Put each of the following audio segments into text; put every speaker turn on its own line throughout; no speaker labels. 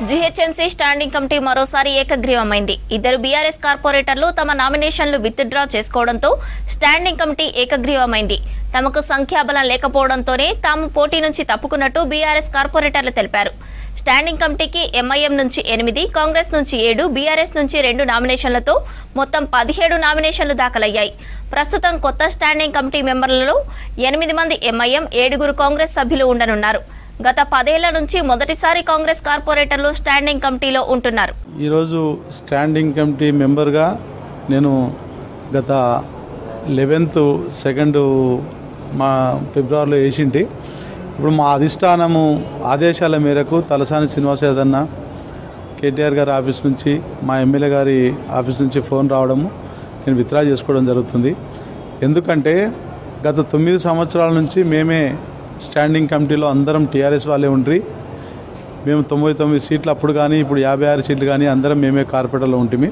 GHMC standing committee మరోసారి ఏకగ్రీవమైంది. ఇద్దరు BRS కార్పొరేటర్లు తమ నామినేషన్లు విత్డ్రా చేసుకోవడంతో స్టాండింగ్ కమిటీ ఏకగ్రీవమైంది. తమకు సంఖ్యాబలం లేకపోవడంతోనే తాము పోటీ నుంచి తప్పుకున్నట్టు బీఆర్ఎస్ కార్పొరేటర్లు తెలిపారు. స్టాండింగ్ కమిటీకి ఎంఐఎం నుంచి 8, కాంగ్రెస్ నుంచి 7, బీఆర్ఎస్ నుంచి 2 నామినేషన్లతో మొత్తం 17 నామినేషన్లు దాఖలయ్యాయి. ప్రస్తుతం కొత్త స్టాండింగ్ కమిటీ మెంబర్లలో 8 మంది ఎంఐఎం, 7 కాంగ్రెస్ సభ్యులు ఉండనున్నారు. గత 10 ఏళ్ల నుంచి మొదటిసారి కాంగ్రెస్ కార్పొరేటర్లు స్టాండింగ్ కమిటీలో ఉంటున్నారు.
ఈరోజు స్టాండింగ్ కమిటీ మెంబర్గా నేను గత 11th 2 ఫిబ్రవరిలో వేసింటి. ఇప్పుడు మా అధిష్టానము ఆదేశాల మేరకు తలసాని శ్రీనివాస్ యాదవ్ కేటీఆర్ గారి ఆఫీస్ నుంచి, మా ఎమ్మెల్యే గారి ఆఫీస్ నుంచి ఫోన్ రావడము నేను విత్డ్రా చేసుకోవడం జరుగుతుంది. ఎందుకంటే గత 9 సంవత్సరాల నుంచి మేమే స్టాండింగ్ కమిటీలో అందరం టీఆర్ఎస్ వాళ్ళే ఉండ్రి. మేము 99 సీట్లు అప్పుడు కానీ ఇప్పుడు 56 సీట్లు కానీ అందరం మేమే కార్పొరేటర్లో ఉంటుంది.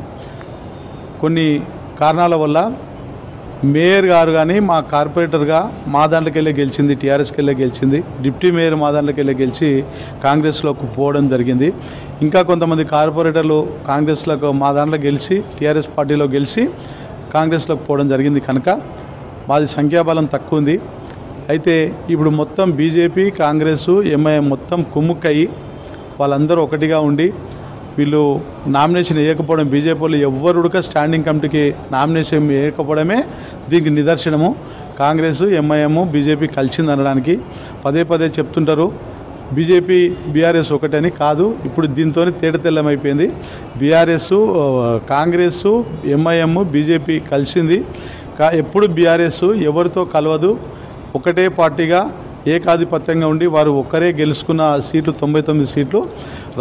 కొన్ని కారణాల వల్ల మేయర్ గారు కానీ మా కార్పొరేటర్గా మా దాంట్లోకి వెళ్ళి గెలిచింది, టీఆర్ఎస్కి వెళ్ళి గెలిచింది. డిప్యూటీ మేయర్ మా దాంట్లోకి వెళ్ళి గెలిచి కాంగ్రెస్లోకి పోవడం జరిగింది. ఇంకా కొంతమంది కార్పొరేటర్లు కాంగ్రెస్లోకి మా దాంట్లో గెలిచి టీఆర్ఎస్ పార్టీలో గెలిచి కాంగ్రెస్లోకి పోవడం జరిగింది. కనుక మాది సంఖ్యాబలం తక్కువ ఉంది. అయితే ఇప్పుడు మొత్తం బీజేపీ, కాంగ్రెస్, ఎంఐఎం మొత్తం కుమ్ముక్కయ్యి వాళ్ళందరూ ఒకటిగా ఉండి వీళ్ళు నామినేషన్ వేయకపోవడం, బీజేపీ వాళ్ళు ఎవ్వరుడుక స్టాండింగ్ కమిటీకి నామినేషన్ వేయకపోవడమే దీనికి నిదర్శనము. కాంగ్రెస్, ఎంఐఎం, బీజేపీ కలిసింది అనడానికి పదే చెప్తుంటారు. బీజేపీ బీఆర్ఎస్ ఒకటని కాదు, ఇప్పుడు దీంతో తేటతెల్లమైపోయింది. బీఆర్ఎస్, కాంగ్రెస్, ఎంఐఎం, బీజేపీ కలిసింది. ఎప్పుడు బీఆర్ఎస్ ఎవరితో కలవదు, ఒకటే పార్టీగా ఏకాధిపత్యంగా ఉండి వారు ఒక్కరే గెలుచుకున్న సీట్లు 99 సీట్లు.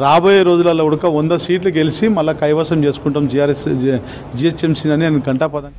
రాబోయే రోజులలో ఉడక 100 సీట్లు గెలిచి మళ్ళీ కైవసం చేసుకుంటాం జీహెచ్ఎంసీ అని నేను గంటాపదంగా